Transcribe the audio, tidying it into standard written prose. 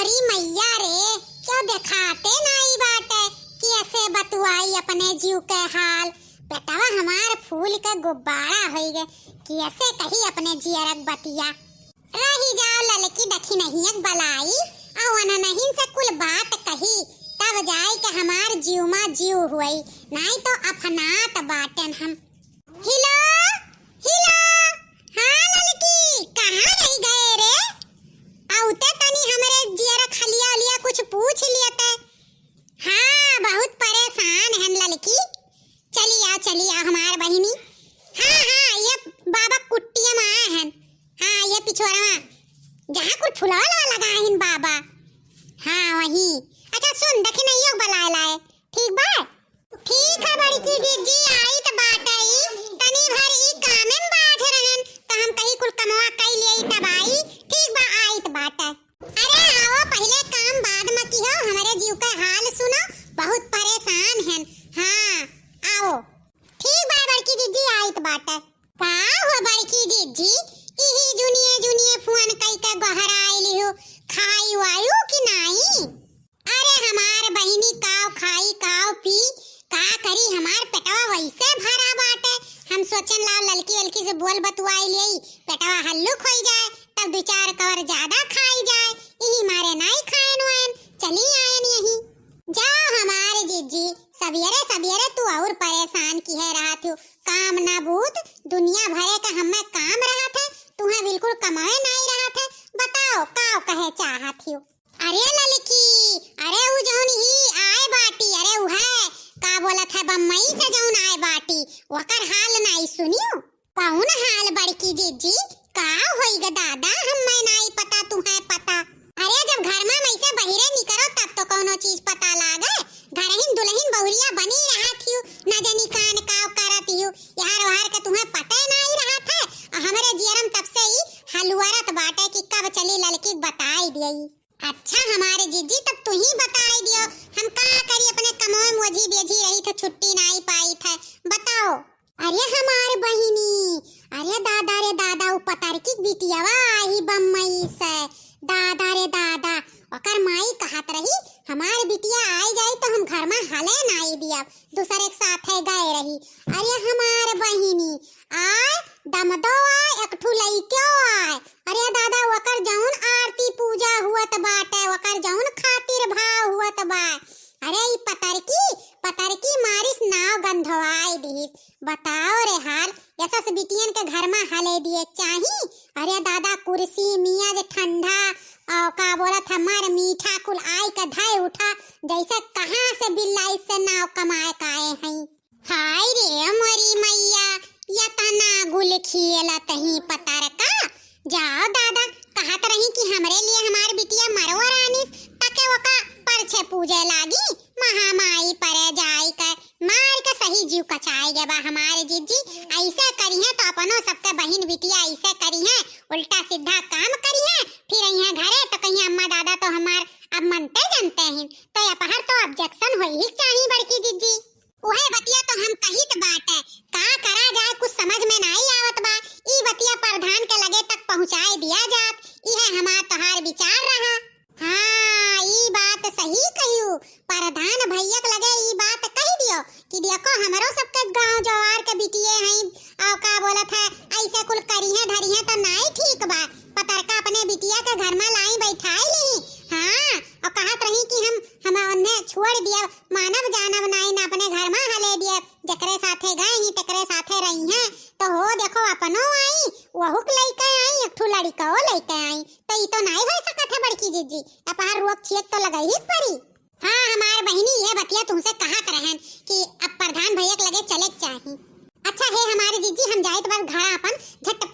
मोरी मैया रे, क्यों दिखाते नाई बाटे कि ऐसे बतुआई अपने जीव के हाल। बेटावा हमार फूल के गुब्बारा होई गए कि ऐसे कही अपने जियरक बतिया। रही जाओ ललकी दखी नहीं एक बलाई, अवन नहीं से कुल बात कही, तब जाए के हमार जीव मा जीव हुई, नहीं तो अफनात बाटन हम। हिलो हिलो, हाँ ललकी कहाँ रही गए रे? आउते तनी हमरे जियरा खलिया लिया कुछ पूछ लिया ते। हाँ बहुत परेशान हैं ललकी। चली आ हमार बहिनी। हाँ ये बाबा कुट्टिया में आए हैं। हाँ ये पिछोरा में जहाँ कुछ फुलावा लगा हैं बाबा। हाँ वही। अच्छा सुन देखी नहीं हो बलाए लाए, ठीक बा? ठीक है बड़की जीजी, आई तो बात आई तनी भर ई काम में बाझ रहन तो हम कहीं कुल कमवा कई ले तब आई, ठीक बा आई तो बात है। अरे आओ पहले काम बाद में की हो, हमारे जीव का हाल सुनो, बहुत परेशान हैं। हाँ आओ, ठीक बा बड़की जीजी आई तो बात है। का हो बड़की जीजी, इही जुनिए फोन कई के गहर आइली हो, खाई वायु कि नहीं? अरे हमार बहिनी काव खाई काव पी का करी, हमार पेटवा वैसे भरा बाटे। हम सोचन लाओ ललकी ललकी से बोल बतुआई लेई, पेटवा हल्लुक हो जाए तब दो चार कवर ज्यादा खाई जाए, यही मारे नहीं खाएन वायन चली आयन यही। जाओ हमारे जीजी, सवेरे तू और परेशान की है रहा थी, काम ना बूत दुनिया भरे का हमें काम रहा था, तुम्हें बिल्कुल कमाए नहीं रहा था। बताओ काव कहे चाहत हो? अरे ललकी, अरे उ जौन ही आए बाटी, अरे उ है का बोलत है बम्मई से जौन आए बाटी, ओकर हाल नहीं सुनियो? कौन हाल बड़की जीजी? का होई ग दादा, हमें नहीं पता, तुम्हें पता? अरे जब घर में मैसे बहिरे निकरो तब तो कोनो चीज पता लागे। घरहिन दुल्हन बहुरिया बनी रहा थी, न जानी कान काव करत हो, यार वार के तुम्हें पता नहीं रहा था। हमारे जियरम तब से ही हलुआरत बाटे कि कब चली ललकी बताई दियई। अच्छा हमारे जीजी तब तू ही बताई दियो, हम का करी अपने कमोए मोजी बेजी रही तो छुट्टी नहीं पाई था, बताओ। अरे हमारे बहिनी, अरे दादा रे दादा उ पतर की बिटियावा आई बम्मई से, दादा रे दादा ओकर माई कहत रही हमार बिटिया आई जाई तो हम घर में हले नहीं दिया, दूसरे एक साथ है गए रही। अरे हमार बहिनी आए दमदो आए एक ठू लइको आए, अरे दादा ओकर जौन आरती पूजा हुअत बाटे, ओकर जौन खातिर भाव हुअत बा, अरे ई पतर की मारिस नाव गंधवाई दी। बताओ रे हाल, ऐसा बिटियन के घर में हले दिए चाही? अरे दादा कुर्सी मियाँ जे ठंडा और का बोलत हमार मीठा कुल आई का धाय उठा, जैसे कहाँ से बिल्लाई से नाव कमाए काए हैं। हाय रे मोरी मैया, या तना गुल खिएला तही पतर का। जाओ दादा कहत रही कि हमरे लिए हमार बिटिया मरवा रानी तके वका परछे पूजे लागी, महामाई परे जाई के मार के सही जीव कचाई गे बा हमारे जीजी। ऐसे करी है तो अपनो सबके बहन बिटिया ऐसे करी है, उल्टा सीधा काम करी है, फिर यहाँ घरे तो कहीं अम्मा दादा तो हमार अब मनते जानते हैं, तो अपहर तो ऑब्जेक्शन होई ही चाहिए बड़की जीजी। ओहे बतिया तो हम कहित बाटे, का करा जाए कुछ समझ में नहीं आवत बा, ई बतिया प्रधान के लगे तक पहुँचाए दिया जात, इहे हमार तोहार विचार रहा। हाँ ई बात सही कहियो, प्रधान भैया के लगे ई बात कह दियो कि देखो हमरो सबके गांव जवार के बिटिए हैं, और का बोलत है ऐसे कुल करी है धरी है तो नहीं ठीक बा, पतरका अपने बिटिया के घर में लाई बैठाई ली। हाँ और कहत रही कि हम उन्हें छोड़ दिया, मानव जानव नहीं ना अपने घर में हले दिया, जकरे साथे गए ही तकरे साथे रही हैं, तो हो देखो अपनो आई वहु के लइका आई, एक ठू लड़का ओ लइका आई, तो ई तो नहीं हो सकत है बड़की जीजी, अपहर रोक छियक तो लगई ही परी। हाँ हमार बहिनी ये बतिया तुमसे कहत रहन कि अब प्रधान भैया के लगे चले चाहिए। अच्छा है हमारे जीजी, हम जाए तो बस घर अपन झट